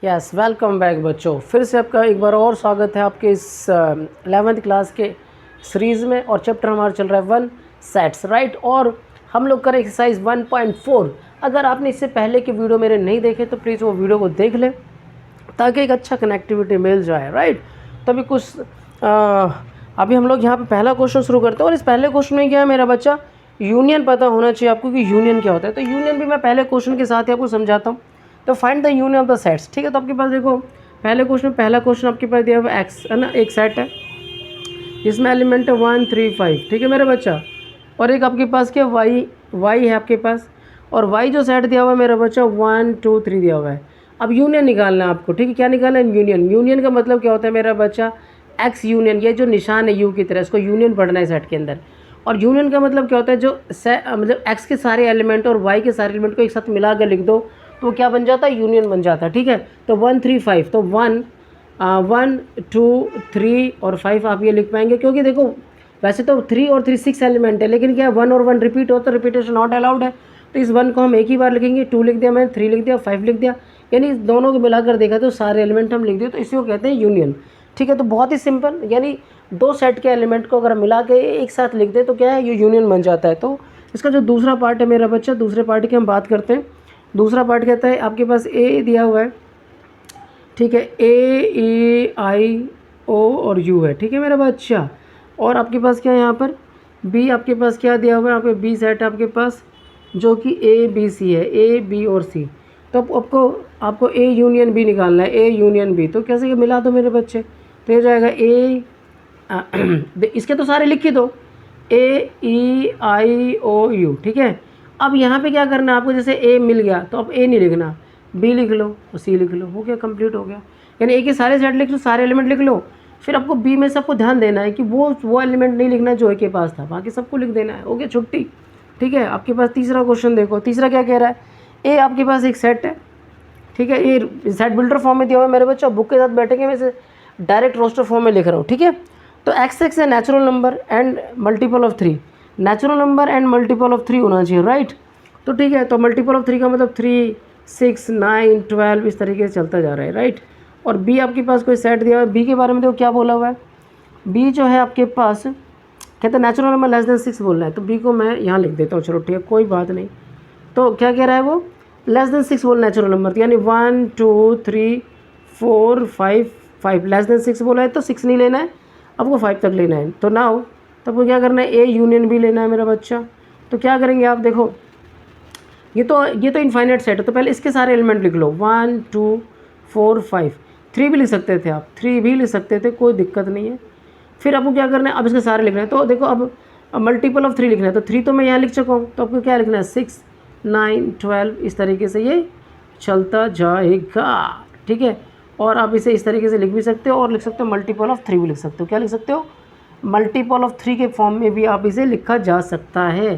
Yes, welcome back बच्चों। फिर से आपका एक बार और स्वागत है आपके इस 11th क्लास के सीरीज़ में। और चैप्टर हमारा चल रहा है 1 सेट्स, राइट। और हम लोग करें एक्सरसाइज 1.4। अगर आपने इससे पहले के वीडियो मेरे नहीं देखे तो प्लीज़ वो वीडियो को देख लें ताकि एक अच्छा कनेक्टिविटी मिल जाए, राइट। तभी कुछ अभी हम लोग यहाँ पे पहला क्वेश्चन शुरू करते हैं। और इस पहले क्वेश्चन में क्या है मेरा बच्चा, यूनियन पता होना चाहिए आपको कि यूनियन क्या होता है। तो यूनियन भी मैं पहले क्वेश्चन के साथ ही आपको समझाता हूँ। तो find the union of the sets, ठीक है। तो आपके पास देखो पहले क्वेश्चन, पहला क्वेश्चन आपके पास दिया हुआ एक्स है ना, एक सेट है जिसमें एलिमेंट है 1 3 5, ठीक है मेरा बच्चा। और एक आपके पास क्या वाई है आपके पास, और वाई जो सेट दिया हुआ है मेरा बच्चा 1 2 3 दिया हुआ है। अब यूनियन निकालना है आपको, ठीक है। क्या निकालना है? यूनियन का मतलब क्या होता है मेरा बच्चा, एक्स यूनियन, ये जो निशान है यू की तरह, इसको यूनियन पढ़ना है सेट के अंदर। और यूनियन का मतलब क्या होता है, जो मतलब एक्स के सारे एलिमेंट और वाई के सारे एलिमेंट को एक साथ मिला कर लिख दो तो क्या बन जाता है, यूनियन बन जाता है, ठीक है। तो 1 3 5, तो 1 2 3 और 5 आप ये लिख पाएंगे, क्योंकि देखो वैसे तो 3 और 3 6 एलिमेंट है, लेकिन क्या 1 और 1 रिपीट हो तो रिपीटेशन नॉट अलाउड है। तो इस 1 को हम एक ही बार लिखेंगे, 2 लिख दिया मैंने, 3 लिख दिया, 5 लिख दिया, यानी दोनों को मिलाकर देखा तो सारे एलिमेंट हम लिख दिए, तो इसी को कहते हैं यूनियन, ठीक है। तो बहुत ही सिंपल, यानी दो सेट के एलिमेंट को अगर मिला के एक साथ लिख दे तो क्या है, ये यूनियन बन जाता है। तो इसका जो दूसरा पार्ट है मेरा बच्चा, दूसरे पार्ट की हम बात करते हैं। दूसरा पार्ट कहता है आपके पास ए दिया हुआ है, ठीक है, ए ई आई ओ और यू है, ठीक है मेरा बच्चा। और आपके पास क्या है यहाँ पर बी, आपके पास क्या दिया हुआ है, यहाँ पे बी सेट है आपके पास जो कि ए बी सी है, ए बी और सी। तो आपको ए यूनियन बी निकालना है, ए यूनियन बी। तो कैसे मिला दो मेरे बच्चे, तो ये जाएगा ए इसके तो सारे लिख के दो, ए ई आई ओ यू, ठीक है। अब यहाँ पे क्या करना है आपको, जैसे ए मिल गया तो अब ए नहीं लिखना, बी लिख लो और सी लिख लो, हो गया, कंप्लीट हो गया। यानी ए के सारे सेट लिख लो, सारे एलिमेंट लिख लो। फिर आपको बी में सबको ध्यान देना है कि वो एलिमेंट नहीं लिखना जो ए के पास था, बाकी सबको लिख देना है, हो गया, छुट्टी, ठीक है। आपके पास तीसरा क्वेश्चन देखो, तीसरा क्या कह रहा है, ए आपके पास एक सेट है, ठीक है, ये सेट बिल्डर फॉर्म में दिया हुआ है मेरे बच्चा। बुक के साथ बैठेंगे, मैं डायरेक्ट रोस्टर फॉर्म में लिख रहा हूँ, ठीक है। तो एक्स एक्स है natural number and multiple of 3, natural number and multiple of 3 होना चाहिए, राइट। तो ठीक है, तो मल्टीपल ऑफ 3 का मतलब 3 6 9 12 इस तरीके से चलता जा रहा है, राइट। और बी आपके पास कोई सेट दिया हुआ है, बी के बारे में देखो क्या बोला हुआ है। बी जो है आपके पास कहते हैं नेचुरल नंबर लेस देन 6 बोलना है, तो बी को मैं यहाँ लिख देता हूँ, चलो ठीक है, कोई बात नहीं। तो क्या कह रहा है वो, लेस देन 6 बोलना नेचुरल नंबर, यानी 1 2 3 4 5 5 लेस देन 6 बोला है तो 6 नहीं लेना है, आपको 5 तक लेना है। तो नाउ तो आपको क्या करना है, ए यूनियन बी लेना है मेरा बच्चा। तो क्या करेंगे आप, देखो ये तो इनफाइनाइट सेट है, तो पहले इसके सारे एलिमेंट लिख लो, 1 2 4 5, 3 भी लिख सकते थे आप, 3 भी लिख सकते थे, कोई दिक्कत नहीं है। फिर आपको क्या करना है, अब इसके सारे लिखना है। तो देखो अब मल्टीपल ऑफ 3 लिखना है, तो 3 तो मैं यहाँ लिख चुका हूँ, तो आपको क्या लिखना है, 6 9 12 इस तरीके से ये चलता जाएगा, ठीक है। और आप इसे इस तरीके से लिख भी सकते हो, और लिख सकते हो मल्टीपल ऑफ 3 भी लिख सकते हो। क्या लिख सकते हो, मल्टीपल ऑफ 3 के फॉर्म में भी आप इसे लिखा जा सकता है।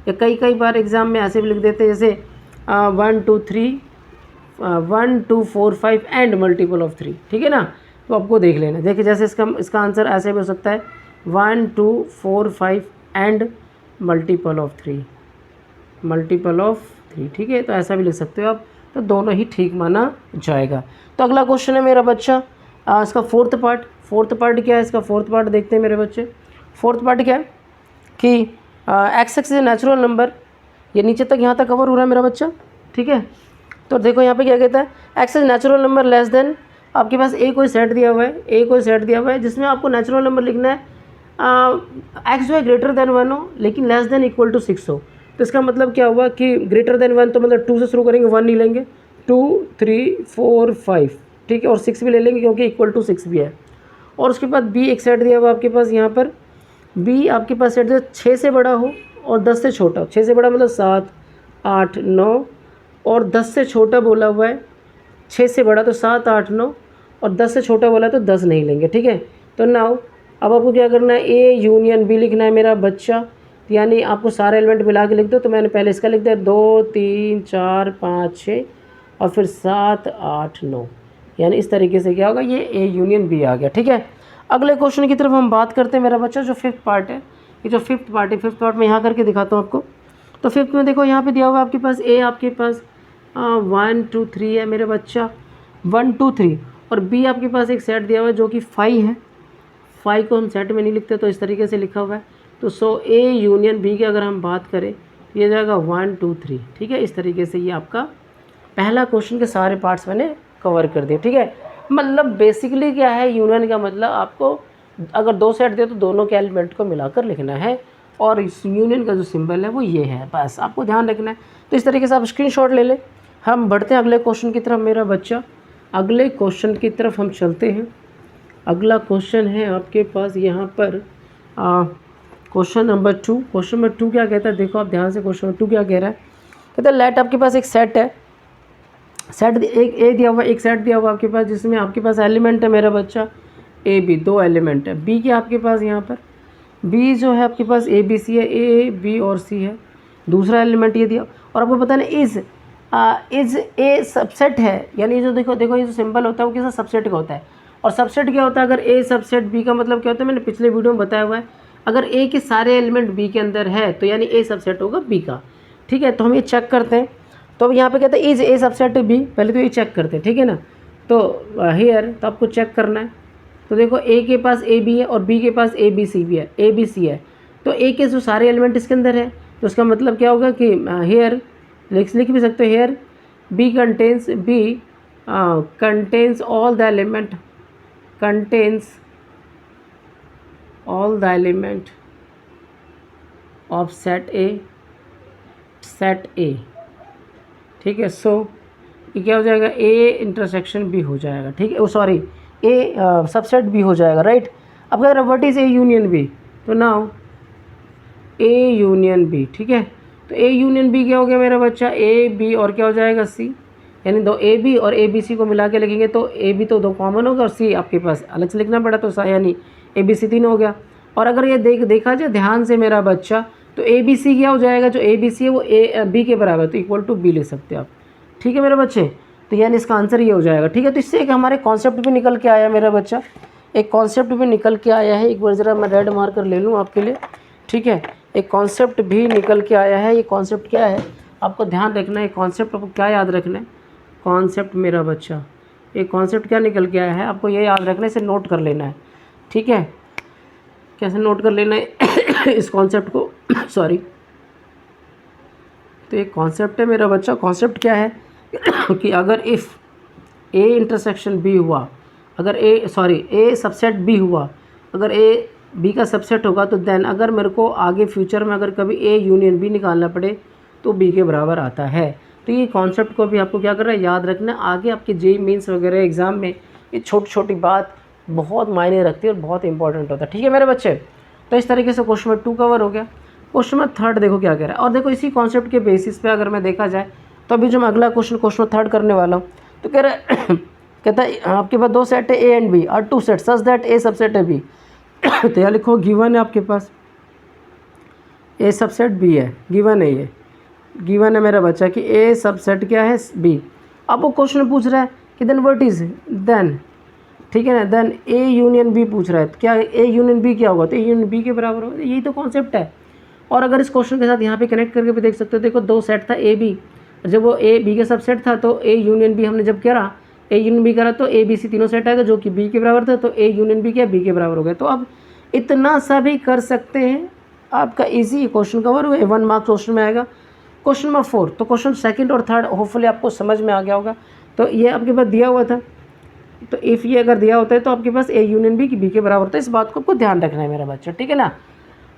या कई बार एग्ज़ाम में ऐसे भी लिख देते हैं, जैसे 1 2 3 1 2 4 5 एंड मल्टीपल ऑफ 3, ठीक है ना। तो आपको देख लेना, देखिए जैसे इसका आंसर ऐसे भी हो सकता है 1 2 4 5 and multiple of 3, multiple of 3, ठीक है। तो ऐसा भी लिख सकते हो आप, तो दोनों ही ठीक माना जाएगा। तो अगला क्वेश्चन है मेरा बच्चा, इसका फोर्थ पार्ट क्या है, इसका फोर्थ पार्ट देखते हैं मेरे बच्चे। फोर्थ पार्ट क्या है कि x x is natural number, ये नीचे तक यहाँ तक कवर हो रहा है मेरा बच्चा, ठीक है। तो देखो यहाँ पे क्या कहता है, x is natural number less than, आपके पास ए कोई सेट दिया हुआ है, जिसमें आपको नेचुरल नंबर लिखना है, एक्स जो है ग्रेटर देन 1 हो लेकिन लेस देन इक्वल टू 6 हो। तो इसका मतलब क्या हुआ कि ग्रेटर देन 1 तो मतलब 2 से शुरू करेंगे, 1 नहीं लेंगे, 2 3 4 5, ठीक है, और 6 भी ले लेंगे क्योंकि इक्वल टू 6 भी है। और उसके बाद बी एक सेट दिया हुआ आपके पास, यहाँ पर बी आपके पास सेट जो 6 से बड़ा हो और 10 से छोटा हो। 6 से बड़ा मतलब 7 8 9, और 10 से छोटा बोला हुआ है, 6 से बड़ा तो 7 8 9, और 10 से छोटा बोला है तो 10 नहीं लेंगे, ठीक है। तो नाउ अब आपको क्या करना है, ए यूनियन बी लिखना है मेरा बच्चा, यानी आपको सारे एलिमेंट मिला के लिख दो। तो मैंने पहले इसका लिख दिया 2 3 4 5 6 और फिर 7 8 9, यानी इस तरीके से क्या होगा, ये ए यूनियन बी आ गया, ठीक है। अगले क्वेश्चन की तरफ हम बात करते हैं मेरा बच्चा, जो फिफ्थ पार्ट है, ये जो फिफ्थ पार्ट में यहाँ करके दिखाता हूँ आपको। तो फिफ्थ में देखो यहाँ पे दिया हुआ है आपके पास ए, आपके पास 1 2 3 है मेरे बच्चा, 1 2 3 और बी आपके पास एक सेट दिया हुआ है जो कि 5 है। 5 को हम सेट में नहीं लिखते तो इस तरीके से लिखा हुआ है। तो सो ए यूनियन बी की अगर हम बात करें ये जाएगा 1 2 3। ठीक है, इस तरीके से ये आपका पहला क्वेश्चन के सारे पार्ट्स मैंने कवर कर दिए। ठीक है, मतलब बेसिकली क्या है यूनियन का मतलब आपको अगर दो सेट दे तो दोनों के एलिमेंट को मिलाकर लिखना है और इस यूनियन का जो सिंबल है वो ये है, बस आपको ध्यान रखना है। तो इस तरीके से आप स्क्रीनशॉट ले लें। हम बढ़ते हैं अगले क्वेश्चन की तरफ मेरा बच्चा। अगले क्वेश्चन की तरफ हम चलते हैं। अगला क्वेश्चन है आपके पास यहाँ पर क्वेश्चन नंबर 2। क्वेश्चन नंबर 2 क्या कहता है, देखो आप ध्यान से। क्वेश्चन नंबर 2 क्या कह रहा है, कहता है लेट आपके पास एक सेट है, सेट एक ए दिया हुआ, एक सेट दिया हुआ आपके पास जिसमें आपके पास एलिमेंट है मेरा बच्चा ए बी, दो एलिमेंट है। बी के आपके पास यहाँ पर बी जो है आपके पास ए बी सी है, ए बी और सी है। दूसरा एलिमेंट ये दिया और आपको पता है इज़ ए सबसेट है, यानी जो देखो ये जो सिंबल होता है वो किसी सबसेट का होता है। और सबसेट क्या होता है, अगर ए सबसेट बी का मतलब क्या होता है, मैंने पिछले वीडियो में बताया हुआ है। अगर ए के सारे एलिमेंट बी के अंदर है तो यानी ए सबसेट होगा बी का। ठीक है, तो हम ये चेक करते हैं। तो अब यहाँ पे कहते हैं इज़ ए सबसेट बी, पहले तो ये चेक करते हैं। ठीक है ना, तो हियर तो आपको चेक करना है। तो देखो ए के पास ए बी है और बी के पास ए बी सी भी है, ए बी सी है। तो ए के जो सारे एलिमेंट इसके अंदर है तो उसका मतलब क्या होगा कि हेयर लिख भी सकते हो, here B contains all the element, contains all the element of set A. ठीक है, सो ये क्या हो जाएगा, ए इंटरसेक्शन बी हो जाएगा। ठीक है, सॉरी ए सबसेट बी हो जाएगा, राइट। अब अगर what is A union B, तो नाउ ए यूनियन बी। ठीक है, तो ए यूनियन बी क्या हो गया मेरा बच्चा, ए बी और क्या हो जाएगा सी, यानी दो ए बी और ए बी सी को मिला के लिखेंगे तो ए बी तो दो कॉमन होगा और सी आपके पास अलग से लिखना पड़ा, तो यानी ए बी सी 3 हो गया। और अगर ये देखा जाए ध्यान से मेरा बच्चा, तो ए बी सी क्या हो जाएगा, जो ए बी सी है वो ए बी के बराबर, तो इक्वल टू बी लिख सकते हो आप। ठीक है मेरे बच्चे, तो यानी इसका आंसर ये हो जाएगा। ठीक है, तो इससे एक हमारे कॉन्सेप्ट भी निकल के आया मेरा बच्चा, एक कॉन्सेप्ट भी निकल के आया है। एक बार ज़रा मैं रेड मार्कर ले लूँ आपके लिए। ठीक है, एक कॉन्सेप्ट भी निकल के आया है। ये कॉन्सेप्ट क्या है आपको ध्यान रखना है, कॉन्सेप्ट आपको क्या याद रखना है, कॉन्सेप्ट मेरा बच्चा एक कॉन्सेप्ट क्या निकल के आया है आपको ये याद रखना है, इसे नोट कर लेना है। ठीक है, कैसे नोट कर लेना है इस कॉन्सेप्ट को सॉरी, तो एक कॉन्सेप्ट है मेरा बच्चा। कॉन्सेप्ट क्या है कि अगर इफ़ ए इंटरसेक्शन बी हुआ, अगर ए सबसेट बी हुआ, अगर ए बी का सबसेट होगा तो देन अगर मेरे को आगे फ्यूचर में अगर कभी ए यूनियन बी निकालना पड़े तो बी के बराबर आता है। तो ये कॉन्सेप्ट को भी आपको क्या करना है, याद रखना। आगे आपके जेईई मेंस वगैरह एग्ज़ाम में ये छोटी छोटी बात बहुत मायने रखती है और बहुत इंपॉर्टेंट होता है। ठीक है मेरे बच्चे, तो इस तरीके से क्वेश्चन नंबर 2 कवर हो गया। क्वेश्चन नंबर 3 देखो क्या कह रहा है, और देखो इसी कॉन्सेप्ट के बेसिस पे अगर मैं देखा जाए तो अभी जो मैं अगला क्वेश्चन नंबर 3 करने वाला हूँ, तो कह रहा है कहता है आपके पास दो सेट है ए एंड बी, और two set such that A subset है बी। तो यहाँ लिखो गिवन है आपके पास ए सबसेट बी है, गिवन है, ये गिवन है मेरा बच्चा कि ए सबसेट क्या है बी। अब वो क्वेश्चन पूछ रहा है कि देन व्हाट इज़ देन, ठीक है ना, देन ए यूनियन बी पूछ रहा है, तो क्या ए यूनियन बी क्या होगा, तो ए यूनियन बी के बराबर होगा। यही तो कॉन्सेप्ट है। और अगर इस क्वेश्चन के साथ यहाँ पे कनेक्ट करके भी देख सकते हो, देखो दो सेट था ए बी, जब वो ए बी का सबसेट था तो ए यूनियन बी हमने जब करा, ए यूनियन बी करा तो ए बी सी तीनों सेट आएगा जो कि बी के बराबर था, तो ए यूनियन बी क्या बी के बराबर हो गया। तो अब इतना सा भी कर सकते हैं, आपका इजी क्वेश्चन कवर हुए, 1 मार्क्स क्वेश्चन में आएगा। क्वेश्चन नंबर 4, तो क्वेश्चन 2 और 3 होपफुली आपको समझ में आ गया होगा। तो ये आपके पास दिया हुआ था, तो इफ़ ये अगर दिया होता है तो आपके पास ए यूनियन बी की बी के बराबर होता है। इस बात को आपको ध्यान रखना है मेरा बच्चा, ठीक है ना।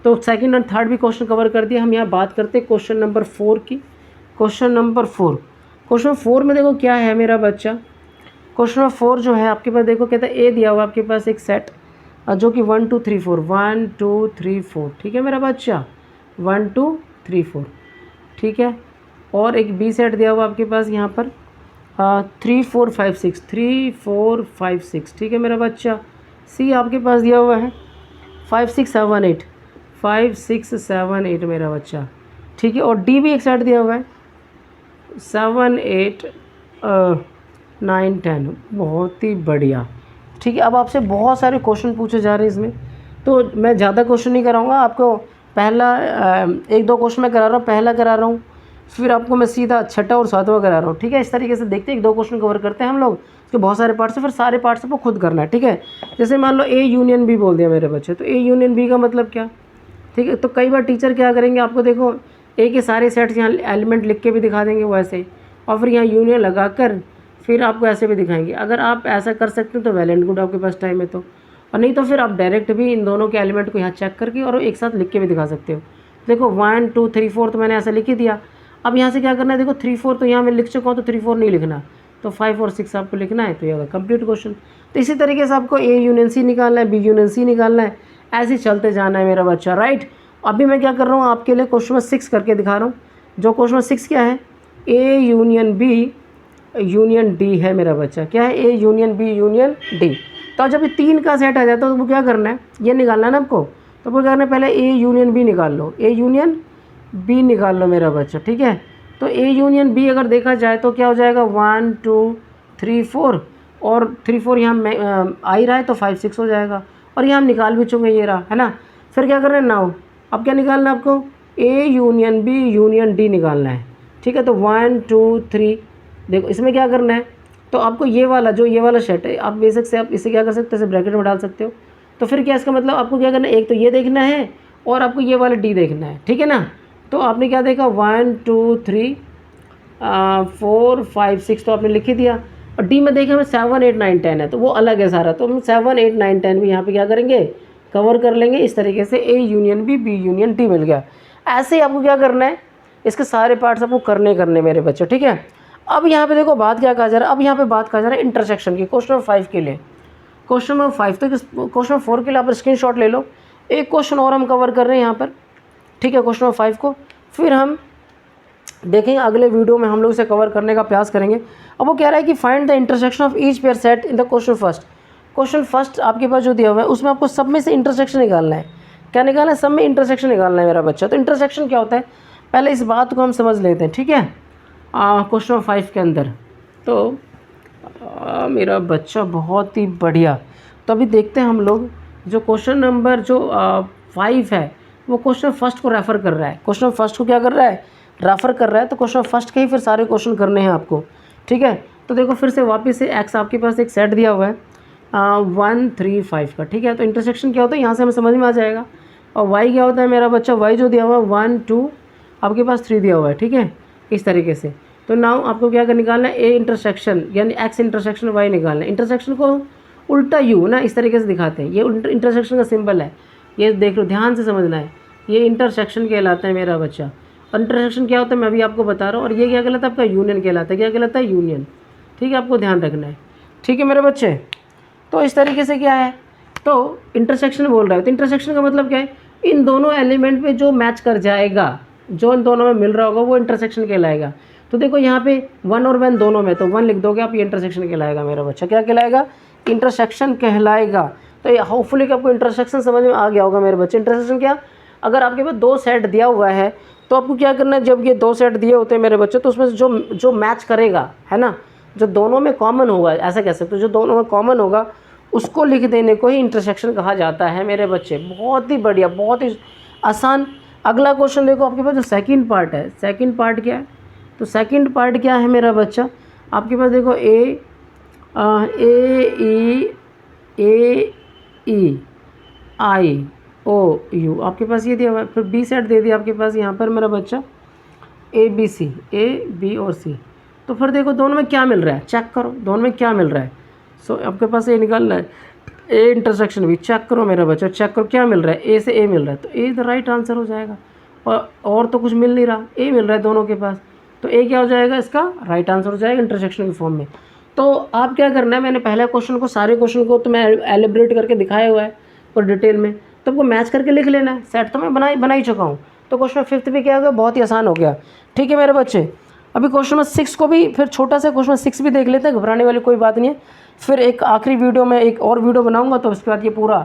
तो 2 और 3 भी क्वेश्चन कवर कर दिया। हम यहाँ बात करते हैं क्वेश्चन नंबर 4 की। क्वेश्चन नंबर 4 में देखो क्या है मेरा बच्चा, क्वेश्चन नंबर 4 जो है आपके पास देखो कहता है ए दिया हुआ आपके पास एक सेट जो कि 1 2 3 4 1 2 3 4, ठीक है मेरा बच्चा, 1 2 3 4, ठीक है। और एक बी सेट दिया हुआ आपके पास यहाँ पर 3 4 5 6 3 4 5 6, ठीक है मेरा बच्चा। सी आपके पास दिया हुआ है 5 6 7 8 5 6 7 8 मेरा बच्चा, ठीक है। और डी भी एक सेट दिया हुआ है 7 8 9 10, बहुत ही बढ़िया, ठीक है। अब आपसे बहुत सारे क्वेश्चन पूछे जा रहे हैं इसमें, तो मैं ज़्यादा क्वेश्चन नहीं कराऊंगा आपको। पहला 1-2 क्वेश्चन मैं करा रहा हूँ, पहला करा रहा हूँ, फिर आपको मैं सीधा 6वां और 7वां करा रहा हूँ, ठीक है। इस तरीके से देखते हैं, 1-2 क्वेश्चन कवर करते हैं हम लोग, उसके बहुत सारे पार्ट्स हैं, फिर सारे पार्ट्स आपको खुद करना है, ठीक है। जैसे मान लो ए यूनियन बी बोल दिया मेरे बच्चे, तो ए यूनियन बी का मतलब क्या, ठीक है। तो कई बार टीचर क्या करेंगे, आपको देखो ए के सारे सेट्स यहाँ एलिमेंट लिख के भी दिखा देंगे वैसे, और फिर यहाँ यूनियन लगा कर फिर आपको ऐसे भी दिखाएंगे। अगर आप ऐसा कर सकते हो तो वेल एंड गुड, आपके पास टाइम है तो, और नहीं तो फिर आप डायरेक्ट भी इन दोनों के एलिमेंट को यहाँ चेक करके और एक साथ लिख के भी दिखा सकते हो। देखो 1 2 3 4 तो मैंने ऐसा लिख ही दिया। अब यहाँ से क्या करना है, देखो 3 4 तो यहाँ मैं लिख चुका हूँ, तो 3 4 नहीं लिखना, तो 5 और 6 आपको लिखना है, तो ये होगा कंप्लीट क्वेश्चन। तो इसी तरीके से आपको ए यूनियन सी निकालना है, बी यूनियन सी निकालना है, ऐसे ही चलते जाना है मेरा बच्चा, राइट। अभी मैं क्या कर रहा हूँ, आपके लिए क्वेश्चन 6 करके दिखा रहा हूँ। जो क्वेश्चन 6 क्या है, A union B union D है मेरा बच्चा, क्या है, A union B union D. तो जब ये 3 का सेट आ जाता है तो वो क्या करना है, ये निकालना है ना आपको, तो वो क्या करना है, पहले ए यूनियन बी निकाल लो, ए यूनियन बी निकाल लो मेरा बच्चा, ठीक है। तो ए यूनियन बी अगर देखा जाए तो क्या हो जाएगा, 1 2 3 4, और 3 4 यहाँ आ ही रहा है तो 5 6 हो जाएगा, और यहाँ हम निकाल भी चुके, ये रहा है ना। फिर क्या करना है नाउ, अब क्या निकालना है आपको, A union B union D निकालना है, ठीक है। तो 1 2 3, देखो इसमें क्या करना है, तो आपको ये वाला जो ये वाला सेट है, आप बेसिक से आप इसे क्या कर सकते हो, इसे ब्रैकेट में डाल सकते हो। तो फिर क्या इसका मतलब आपको क्या करना है, एक तो ये देखना है और आपको ये वाला डी देखना है, ठीक है ना। तो आपने क्या देखा, 1 2 3 4 5 6 तो आपने लिख ही दिया, और डी में देखा हमें 7 8 9 10 है, तो वो अलग है सारा, तो हम 7 8 9 10 भी यहाँ पे क्या करेंगे, कवर कर लेंगे। इस तरीके से A union B union D मिल गया। ऐसे ही आपको क्या करना है, इसके सारे पार्ट्स आपको करने मेरे बच्चे, ठीक है। अब यहाँ पे देखो बात क्या कहा जा रहा है, अब यहाँ पे बात कहा जा रहा है इंटरसेक्शन की, क्वेश्चन नंबर 5 के लिए। क्वेश्चन नंबर 5 तो क्वेश्चन नंबर 4 के लिए आप स्क्रीनशॉट ले लो। एक क्वेश्चन और हम कवर कर रहे हैं यहाँ पर, ठीक है, क्वेश्चन नंबर 5 को, फिर हम देखेंगे अगले वीडियो में हम लोग इसे कवर करने का प्रयास करेंगे। अब वो कह रहा है कि find the intersection of each pair set in the question first. Question first आपके पास जो दिया हुआ है उसमें आपको सब में से इंटरसेक्शन निकालना है। क्या निकालना है, सब में इंटरसेक्शन निकालना है मेरा बच्चा। तो इंटरसेक्शन क्या होता है, पहले इस बात को हम समझ लेते हैं, ठीक है। क्वेश्चन नंबर 5 के अंदर तो मेरा बच्चा बहुत ही बढ़िया। तो अभी देखते हैं हम लोग, जो क्वेश्चन नंबर जो 5 है वो क्वेश्चन फर्स्ट को रेफ़र कर रहा है। क्वेश्चन फर्स्ट को क्या कर रहा है, रेफ़र कर रहा है। तो क्वेश्चन फर्स्ट के ही फिर सारे क्वेश्चन करने हैं आपको, ठीक है। तो देखो फिर से वापस से एक्स आपके पास एक सेट दिया हुआ है 1 3 5 का, ठीक है। तो इंटरसेक्शन क्या होता है यहाँ से हमें समझ में आ जाएगा। और वाई क्या होता है मेरा बच्चा, वाई जो दिया हुआ है 1 2 आपके पास 3 दिया हुआ है, ठीक है, इस तरीके से। तो नाउ आपको क्या कर निकालना है, ए इंटरसेक्शन यानी एक्स इंटरसेक्शन वाई निकालना है। इंटरसेक्शन को उल्टा यू ना इस तरीके से दिखाते हैं, ये इंटरसेक्शन का सिंबल है, ये देख लो, ध्यान से समझना है, ये इंटरसेक्शन कहलाता है मेरा बच्चा। और इंटरसेक्शन क्या होता है मैं अभी आपको बता रहा हूँ। और ये क्या कहलाता है आपका, यूनियन कहलाता है। क्या कहलाता है, यूनियन, ठीक है, आपको ध्यान रखना है, ठीक है मेरे बच्चे। तो इस तरीके से क्या है, तो इंटरसेक्शन बोल रहा है। तो इंटरसेक्शन का मतलब क्या है, इन दोनों एलिमेंट पे जो मैच कर जाएगा, जो इन दोनों में मिल रहा होगा वो इंटरसेक्शन कहलाएगा। तो देखो यहाँ पे 1 और 1 दोनों में, तो 1 लिख दोगे आप, ये इंटरसेक्शन कहलाएगा मेरा बच्चा। क्या कहलाएगा, इंटरसेक्शन कहलाएगा। तो ये होपफुली कि आपको इंटरसेक्शन समझ में आ गया होगा मेरे बच्चे। इंटरसेक्शन क्या, अगर आपके पास 2 सेट दिया हुआ है तो आपको क्या करना है, जब ये 2 सेट दिए होते हैं मेरे बच्चे, तो उसमें जो मैच करेगा है ना, जो दोनों में कॉमन होगा, ऐसा कह सकते हो, जो दोनों में कॉमन होगा उसको लिख देने को ही इंटरसेक्शन कहा जाता है मेरे बच्चे। बहुत ही बढ़िया, बहुत ही आसान। अगला क्वेश्चन देखो आपके पास जो सेकंड पार्ट है, सेकंड पार्ट क्या है, तो सेकंड पार्ट क्या है मेरा बच्चा, आपके पास देखो ए ई आई ओ यू आपके पास ये दिया हुआ है। फिर बी सेट दे दिया आपके पास यहाँ पर मेरा बच्चा, ए बी और सी। तो फिर देखो दोनों में क्या मिल रहा है, चेक करो दोनों में क्या मिल रहा है। सो आपके पास ए निकालना है, ए इंटरसेक्शन भी चेक करो मेरा बच्चा, चेक करो क्या मिल रहा है, ए से ए मिल रहा है, तो ए द राइट आंसर हो जाएगा। और तो कुछ मिल नहीं रहा, ए मिल रहा है दोनों के पास, तो ए क्या हो जाएगा, इसका राइट आंसर हो जाएगा इंटरसेक्शन के फॉर्म में। तो आप क्या करना है, मैंने पहले क्वेश्चन को, सारे क्वेश्चन को तो मैं एलिब्रेट करके दिखाया हुआ है और डिटेल में, तो आपको मैच करके लिख लेना है। सेट तो मैं बना ही चुका हूँ। तो क्वेश्चन 5 भी क्या हो गया, बहुत ही आसान हो गया, ठीक है मेरे बच्चे। अभी क्वेश्चन नंबर 6 को भी फिर छोटा सा क्वेश्चन 6 भी देख लेते हैं, घबराने वाली कोई बात नहीं है। फिर एक आखिरी वीडियो में एक और वीडियो बनाऊंगा, तो उसके बाद ये पूरा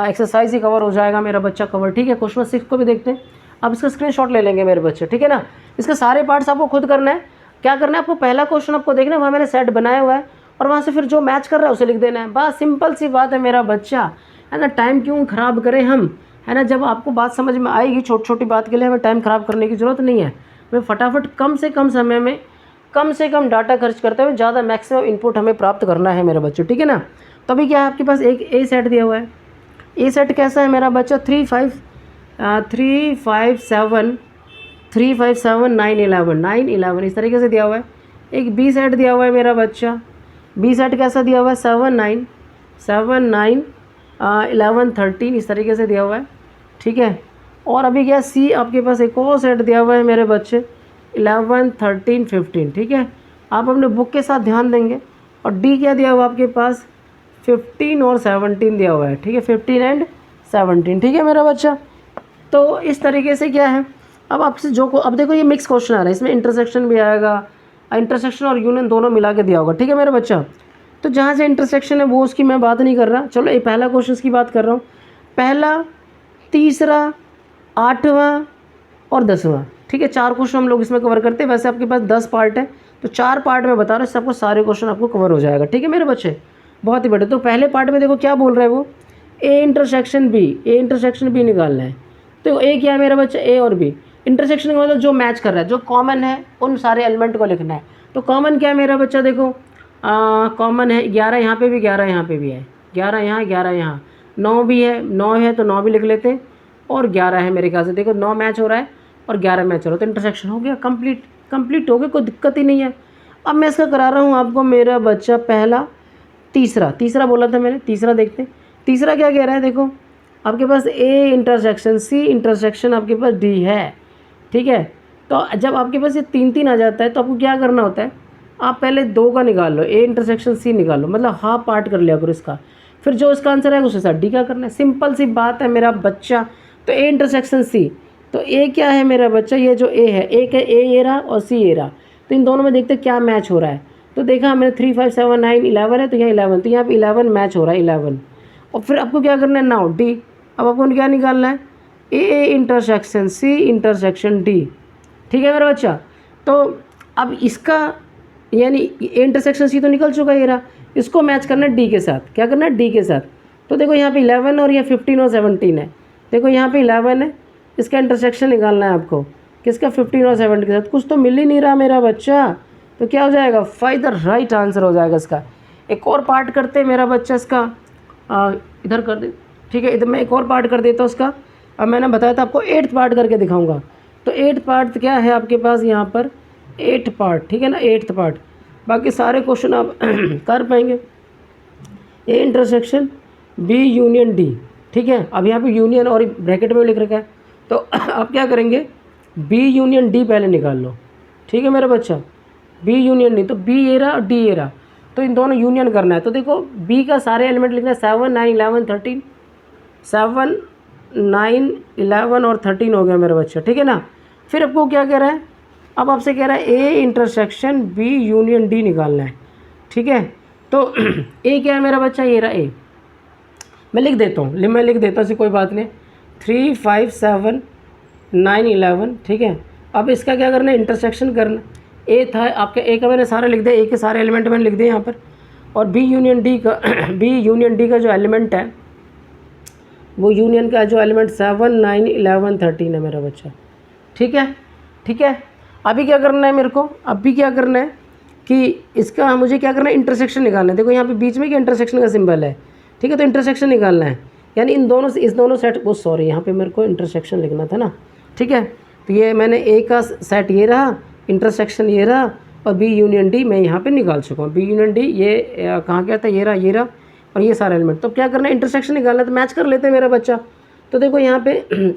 एक्सरसाइज ही कवर हो जाएगा मेरा बच्चा कवर, ठीक है। क्वेश्चन 6 को भी देखते हैं, आप इसका स्क्रीनशॉट ले लेंगे मेरे बच्चे, ठीक है ना। इसके सारे पार्ट्स आपको खुद करना है। क्या करना है, आपको पहला क्वेश्चन आपको देखना है, वहाँ मैंने सेट बनाया हुआ है, और वहाँ से फिर जो मैच कर रहा है उसे लिख देना है। बस सिंपल सी बात है मेरा बच्चा, है ना। टाइम क्यों ख़राब करें हम, है ना। जब आपको बात समझ में आएगी, छोटी छोटी बात के लिए हमें टाइम ख़राब करने की ज़रूरत नहीं है। हमें फटाफट कम से कम समय में कम से कम डाटा खर्च करते हुए ज़्यादा मैक्सिमम इनपुट हमें प्राप्त करना है मेरे बच्चों, ठीक है ना। तो अभी क्या है आपके पास एक ए सेट दिया हुआ है। ए सेट कैसा है मेरा बच्चा, 3 5 9 11 इस तरीके से दिया हुआ है। एक बी सेट दिया हुआ है मेरा बच्चा, बी सेट कैसा दिया हुआ है, 7 9 11 13 इस तरीके से दिया हुआ है, ठीक है। और अभी क्या सी आपके पास एक और सेट दिया हुआ है मेरे बच्चे, 11 13 15, ठीक है। आप अपने बुक के साथ ध्यान देंगे। और डी क्या दिया हुआ आपके पास, 15 और 17 दिया हुआ है, ठीक है, 15 एंड 17, ठीक है मेरा बच्चा। तो इस तरीके से क्या है, अब आपसे जो को अब देखो ये मिक्स क्वेश्चन आ रहा है, इसमें इंटरसेक्शन भी आएगा, इंटरसेक्शन और यूनियन दोनों मिला के दिया होगा, ठीक है मेरा बच्चा। तो जहाँ से इंटरसेक्शन है वो उसकी मैं बात नहीं कर रहा, चलो ये पहला क्वेश्चन की बात कर रहा हूँ। पहला, तीसरा, 8वां और 10वां, ठीक है, 4 क्वेश्चन हम लोग इसमें कवर करते हैं। वैसे आपके पास 10 पार्ट है, तो 4 पार्ट में बता रहा हूँ, सबको सारे क्वेश्चन आपको कवर हो जाएगा, ठीक है मेरे बच्चे, बहुत ही बढ़िया। तो पहले पार्ट में देखो क्या बोल रहा है वो, ए इंटरसेक्शन बी निकालना है। तो ए क्या है मेरा बच्चा, ए और बी इंटरसेक्शन का मतलब जो मैच कर रहा है, जो कॉमन है उन सारे एलिमेंट को लिखना है। तो कॉमन क्या है मेरा बच्चा, देखो कॉमन है 11 यहाँ पे भी, 11 यहाँ पे भी है, 11 यहाँ 11 यहाँ, 9 भी है, 9 है तो 9 भी लिख लेते हैं, और 11 है मेरे ख्याल से, देखो 9 मैच हो रहा है और 11 मैच हो रहा है, तो इंटरसेक्शन हो गया, कंप्लीट हो गया, कोई दिक्कत ही नहीं है। अब मैं इसका करा रहा हूँ आपको मेरा बच्चा पहला, तीसरा बोला था मैंने, तीसरा देखते हैं। तीसरा क्या कह रहा है, देखो आपके पास ए इंटरसेक्शन सी इंटरसेक्शन आपके पास डी है, ठीक है। तो जब आपके पास ये 3 आ जाता है तो आपको क्या करना होता है, आप पहले 2 का निकाल लो, ए इंटरसेक्शन सी निकाल लो, मतलब हाफ पार्ट कर लिया करो इसका, फिर जो इसका आंसर है उसके साथ डी का करना है, सिंपल सी बात है मेरा बच्चा। तो ए इंटरसेक्शन सी, तो ए क्या है मेरा बच्चा, ये जो ए है, एक है ए ये रहा और सी ये रहा, तो इन दोनों में देखते क्या मैच हो रहा है। तो देखा मैंने 3 5 7 9 11 है, तो यहाँ 11, तो यहाँ पे 11 मैच हो रहा है, 11। और फिर आपको क्या करना है, नाउ डी, अब आपको क्या निकालना है, A intersection C intersection D, ठीक है मेरा बच्चा। तो अब इसका यानी ए इंटरसेक्शन सी तो निकल चुका है, ये रहा, इसको मैच करना है डी के साथ, क्या करना है, डी के साथ। तो देखो यहाँ पे 11 और यहाँ 15 और 17 है, देखो यहाँ पे 11 है, इसका इंटरसेक्शन निकालना है आपको, किसका, 15 और 17 के साथ। कुछ तो मिल ही नहीं रहा मेरा बच्चा, तो क्या हो जाएगा, 5 द राइट आंसर हो जाएगा इसका। एक और पार्ट करते हैं मेरा बच्चा इसका, इधर कर दे, ठीक है, इधर मैं एक और पार्ट कर देता हूँ उसका। अब मैंने बताया था आपको 8th पार्ट करके दिखाऊंगा। तो 8th पार्ट क्या है आपके पास यहाँ पर, 8 पार्ट, ठीक है ना, 8th पार्ट, बाकी सारे क्वेश्चन आप कर पाएंगे। A intersection B union D, ठीक है। अब यहाँ पे यूनियन और ब्रैकेट में लिख रखा है, तो आप क्या करेंगे, बी यूनियन डी पहले निकाल लो, ठीक है मेरा बच्चा, बी यूनियन डी, तो बी ये रहा और डी ये रहा, तो इन दोनों यूनियन करना है। तो देखो बी का सारे एलिमेंट लिखना है, 7 9 11 13, 7 9 11 और 13 हो गया मेरा बच्चा, ठीक है ना। फिर आपको क्या कह रहा है, अब आपसे कह रहा है A intersection B union D निकालना है, ठीक है। तो ए क्या है मेरा बच्चा, ये रहा ए, मैं लिख देता हूँ, मैं लिख देता हूँ, कोई बात नहीं, 3 5 7 9 11, ठीक है। अब इसका क्या करना है, इंटरसेक्शन करना। ए था आपका, ए का मैंने सारा लिख दिया, ए के सारे एलिमेंट मैंने लिख दिए यहाँ पर, और बी यूनियन डी का बी यूनियन डी का जो एलिमेंट है, वो यूनियन का जो एलिमेंट 7 9 11 13 है मेरा बच्चा, ठीक है, ठीक है। अभी क्या करना है मेरे को, अभी क्या करना है कि इसका मुझे क्या करना है, इंटरसेक्शन निकालना है। देखो यहाँ पे बीच में क्या इंटरसेक्शन का सिंबल है, ठीक है, तो इंटरसेक्शन निकालना है, यानी इन दोनों से, इस दोनों सेट वो, सॉरी यहाँ पे मेरे को इंटरसेक्शन लिखना था ना, ठीक है। तो ये मैंने ए का सेट ये रहा, इंटरसेक्शन ये रहा, और बी यूनियन डी मैं यहाँ पे निकाल चुका हूँ। बी यूनियन डी ये कहाँ गया था, ये रहा और ये सारा एलिमेंट। तो क्या करना है, इंटरसेक्शन निकालना है, तो मैच कर लेते हैं मेरा बच्चा। तो देखो यहाँ पे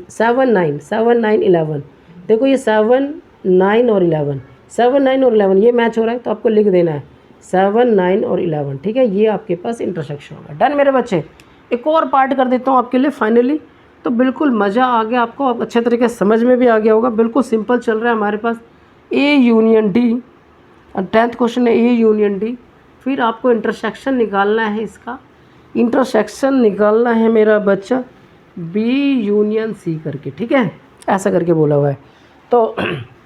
7 9 11, देखो ये 7 9 और 11, 7 9 और 11 ये मैच हो रहा है, तो आपको लिख देना है 7 9 और 11, ठीक है, ये आपके पास इंटरसेक्शन होगा। डन मेरे बच्चे। एक और पार्ट कर देता हूँ आपके लिए फाइनली, तो बिल्कुल मज़ा आ गया आपको, आप अच्छे तरीके से समझ में भी आ गया होगा। बिल्कुल सिंपल चल रहा है हमारे पास, ए यूनियन डी, और 10th क्वेश्चन है ए यूनियन डी। फिर आपको इंटरसेक्शन निकालना है, इसका इंटरसेक्शन निकालना है मेरा बच्चा बी यूनियन सी करके, ठीक है, ऐसा करके बोला हुआ है। तो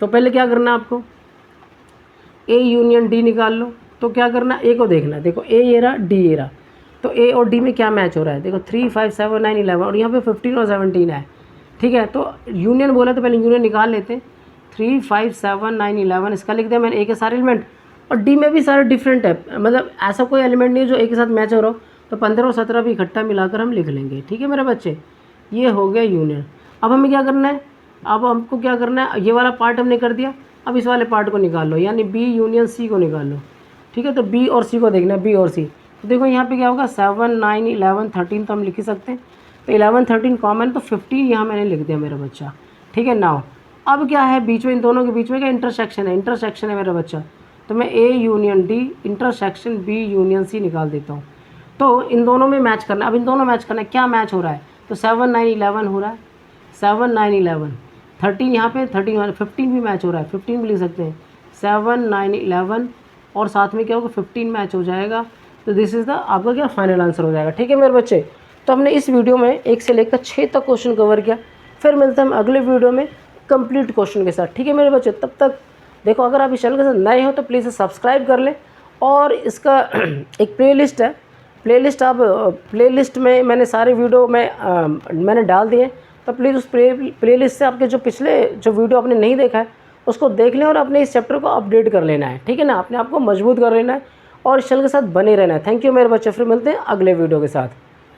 पहले क्या करना है आपको, ए यूनियन डी निकाल लो। तो क्या करना, ए को देखना है, देखो ए ये रहा, डी ये रहा, तो ए और डी में क्या मैच हो रहा है, देखो 3 5 7 9 11, और यहाँ पे 15 और 17 है, ठीक है। तो यूनियन बोला तो पहले यूनियन निकाल लेते हैं। 3, 5, 7, 9, 11 इसका लिख दिया मैंने, ए के सारे एलिमेंट। और डी में भी सारे डिफरेंट है, मतलब ऐसा कोई एलिमेंट नहीं है जो एक के साथ मैच हो रहा हो। तो 15 और 17 भी इकट्ठा मिलाकर हम लिख लेंगे। ठीक है मेरे बच्चे, ये हो गया यूनियन। अब हमें क्या करना है, अब हमको क्या करना है, ये वाला पार्ट हमने कर दिया, अब इस वाले पार्ट को निकाल लो, यानी बी यूनियन सी को निकाल लो। ठीक है, तो बी और सी को देखना है, बी और सी। तो देखो यहाँ पे क्या होगा, 7, 9, 11, 13 तो हम लिख ही सकते हैं। तो 11, 13 कॉमन, तो 15 यहाँ मैंने लिख दिया मेरा बच्चा। ठीक है, नाउ अब क्या है बीच में, इन दोनों के बीच में क्या इंटरसेक्शन है, इंटरसेक्शन है मेरा बच्चा। तो मैं A union D intersection B union C निकाल देता हूँ। तो इन दोनों में मैच करना है। अब इन दोनों मैच करना है, क्या मैच हो रहा है, तो 7, 9, 11 हो रहा है, 7, 9, 11, 13 यहाँ पे 13, 15 भी मैच हो रहा है, 15 भी लिख सकते हैं, 7, 9, 11 और साथ में क्या होगा 15 मैच हो जाएगा। तो दिस इज़ द आपका क्या फाइनल आंसर हो जाएगा। ठीक है मेरे बच्चे, तो हमने इस वीडियो में 1 से लेकर 6 तक क्वेश्चन कवर किया। फिर मिलते हैं हम अगले वीडियो में कंप्लीट क्वेश्चन के साथ। ठीक है मेरे बच्चे, तब तक देखो, अगर आप इस चैनल के साथ नए हो तो प्लीज़ सब्सक्राइब कर लें। और इसका एक प्लेलिस्ट है, प्लेलिस्ट में मैंने सारे वीडियो में मैंने डाल दिए, तो प्लीज़ उस प्लेलिस्ट से आपके जो पिछले जो वीडियो आपने नहीं देखा है उसको देख लें और अपने इस चैप्टर को अपडेट कर लेना है। ठीक है ना, अपने आप को मजबूत कर लेना है और इस चैनल के साथ बने रहना है। थैंक यू मेरे बच्चे, फिर मिलते हैं अगले वीडियो के साथ।